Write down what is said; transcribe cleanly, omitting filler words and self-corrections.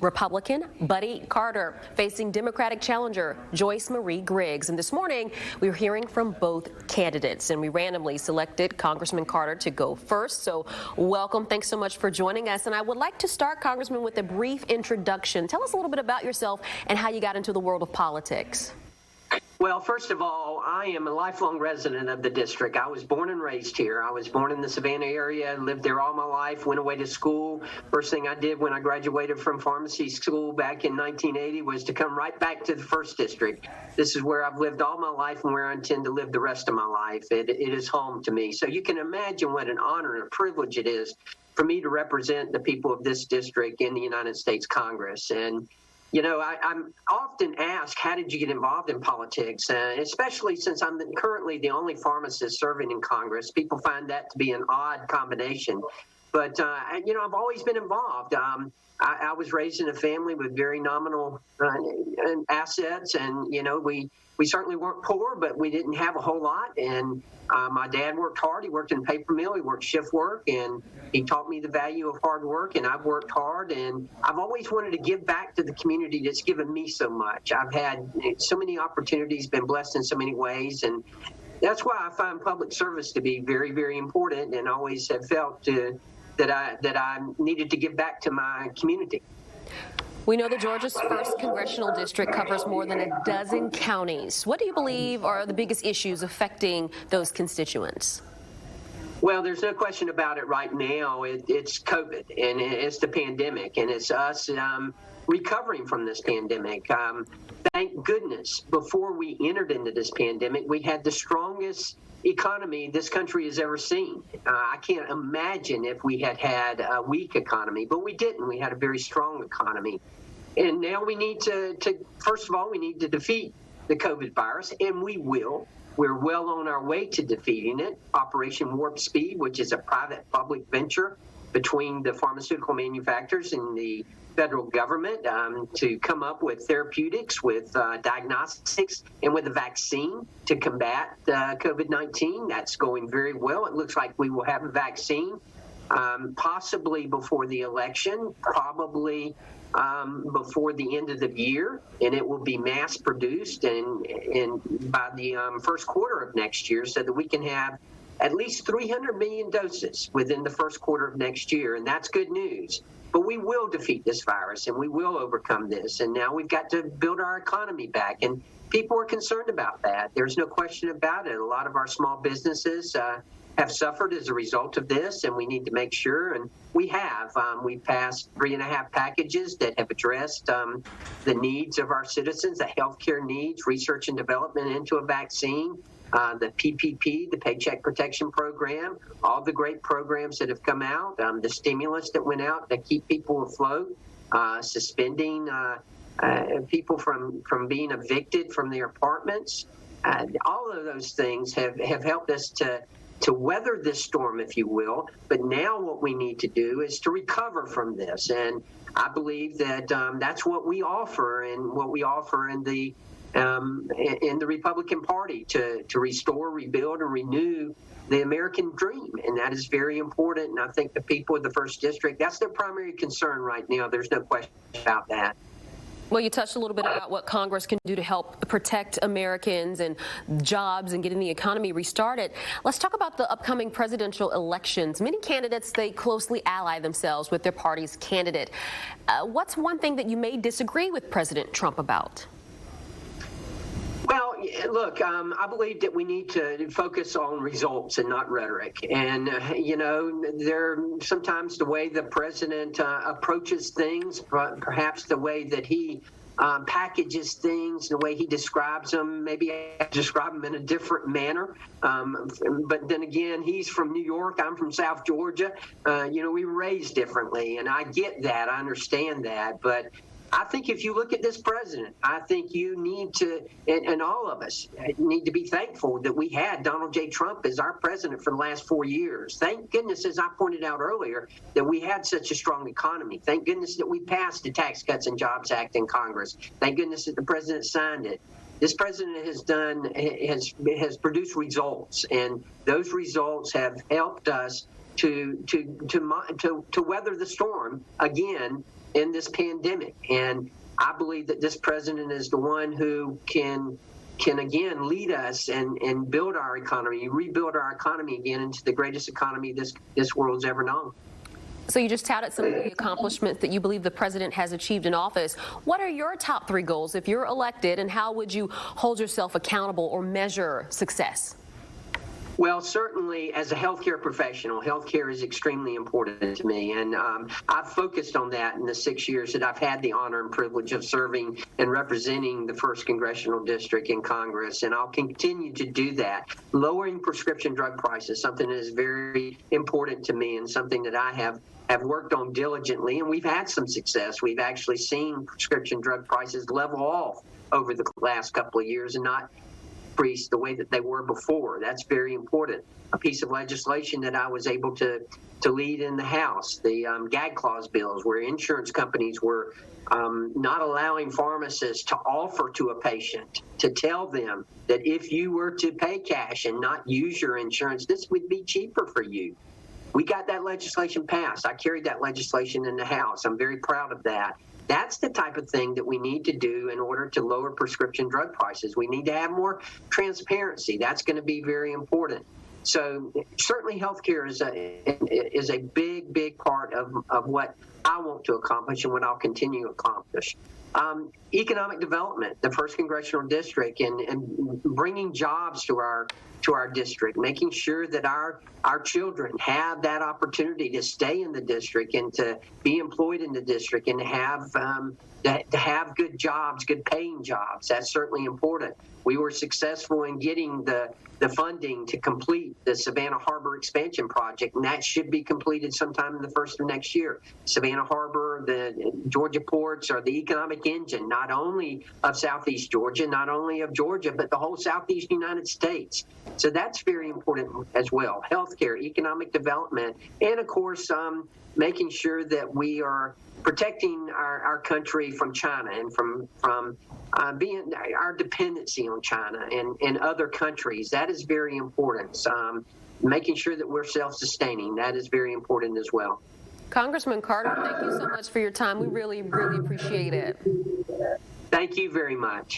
Republican Buddy Carter facing Democratic challenger Joyce Marie Griggs. And this morning, we were hearing from both candidates, and we randomly selected Congressman Carter to go first. So welcome. Thanks so much for joining us. And I would like to start, Congressman, with a brief introduction. Tell us a little bit about yourself and how you got into the world of politics. Well, first of all, I am a lifelong resident of the district. I was born and raised here. I was born in the Savannah area, lived there all my life, went away to school. First thing I did when I graduated from pharmacy school back in 1980 was to come right back to the 1st District. This is where I've lived all my life and where I intend to live the rest of my life. It is home to me. So you can imagine what an honor and a privilege it is for me to represent the people of this district in the United States Congress. And you know, I'm often asked, how did you get involved in politics? Especially since I'm currently the only pharmacist serving in Congress. People find that to be an odd combination. But, you know, I've always been involved. I was raised in a family with very nominal assets. And, you know, we certainly weren't poor, but we didn't have a whole lot. And my dad worked hard. He worked in a paper mill. He worked shift work. And he taught me the value of hard work. And I've worked hard. And I've always wanted to give back to the community that's given me so much. I've had so many opportunities, been blessed in so many ways. And that's why I find public service to be very, very important, and always have felt that I needed to give back to my community. We know that Georgia's 1st congressional district covers more than a dozen counties. What do you believe are the biggest issues affecting those constituents? Well, there's no question about it right now. It's COVID, and it's the pandemic, and it's us recovering from this pandemic. Thank goodness, before we entered into this pandemic, we had the strongest economy this country has ever seen. I can't imagine if we had a weak economy, but we didn't. We had a very strong economy. And now we need to first of all, we need to defeat the COVID virus, and we will. We're well on our way to defeating it. Operation Warp Speed, which is a private-public venture between the pharmaceutical manufacturers and the federal government to come up with therapeutics, with diagnostics, and with a vaccine to combat COVID-19. That's going very well. It looks like we will have a vaccine possibly before the election, probably before the end of the year, and it will be mass produced and by the first quarter of next year, so that we can have at least 300 million doses within the first quarter of next year, and that's good news. But we will defeat this virus, and we will overcome this, and now we've got to build our economy back, and people are concerned about that. There's no question about it. A lot of our small businesses have suffered as a result of this, and we need to make sure, and we have. We passed 3.5 packages that have addressed the needs of our citizens, the healthcare needs, research and development into a vaccine, the PPP, the Paycheck Protection Program, all the great programs that have come out, the stimulus that went out to keep people afloat, suspending people from being evicted from their apartments. All of those things have helped us to weather this storm, if you will. But now what we need to do is to recover from this. And I believe that that's what we offer, and what we offer in the Republican Party to restore, rebuild, and renew the American dream. And that is very important. And I think the people of the 1st District, that's their primary concern right now. There's no question about that. Well, you touched a little bit about what Congress can do to help protect Americans and jobs and getting the economy restarted. Let's talk about the upcoming presidential elections. Many candidates, they closely ally themselves with their party's candidate. What's one thing that you may disagree with President Trump about? Well, look, I believe that we need to focus on results and not rhetoric. And, you know, sometimes the way the president approaches things, perhaps the way that he packages things, the way he describes them, maybe I describe them in a different manner. But then again, he's from New York, I'm from South Georgia. You know, we were raised differently, and I get that, I understand that. But I think if you look at this president, I think you need to, and all of us need to be thankful that we had Donald J. Trump as our president for the last 4 years. Thank goodness, as I pointed out earlier, that we had such a strong economy. Thank goodness that we passed the Tax Cuts and Jobs Act in Congress. Thank goodness that the president signed it. This president has produced results, and those results have helped us to weather the storm again in this pandemic. And I believe that this president is the one who can again lead us and build our economy, rebuild our economy again into the greatest economy this world's ever known. So you just touted some of the accomplishments that you believe the president has achieved in office. What are your top 3 goals if you're elected, and how would you hold yourself accountable or measure success? Well, certainly as a healthcare professional, healthcare is extremely important to me, and I've focused on that in the 6 years that I've had the honor and privilege of serving and representing the 1st Congressional District in Congress, and I'll continue to do that. Lowering prescription drug prices, something that is very important to me and something that I have worked on diligently, and we've had some success. We've actually seen prescription drug prices level off over the last couple of years and not increase the way that they were before. That's very important. A piece of legislation that I was able to lead in the House, the gag clause bills, where insurance companies were not allowing pharmacists to offer to a patient, to tell them that if you were to pay cash and not use your insurance, this would be cheaper for you. We got that legislation passed. I carried that legislation in the House. I'm very proud of that. That's the type of thing that we need to do in order to lower prescription drug prices. We need to have more transparency. That's going to be very important. So certainly healthcare is a big part of what I want to accomplish and what I'll continue to accomplish. Economic development, the 1st Congressional District, and bringing jobs to our district, making sure that our children have that opportunity to stay in the district and to be employed in the district and to have good jobs, good paying jobs. That's certainly important. We were successful in getting the funding to complete the Savannah Harbor expansion project, and that should be completed sometime in the first of next year. Savannah Harbor, the Georgia ports are the economic engine, not only of Southeast Georgia, not only of Georgia, but the whole Southeast United States. So that's very important as well. Healthcare, economic development, and of course, making sure that we are protecting our country from China and from being our dependency on China and other countries. That is very important. Making sure that we're self-sustaining, that is very important as well. Congressman Carter, thank you so much for your time. We really appreciate it. Thank you very much.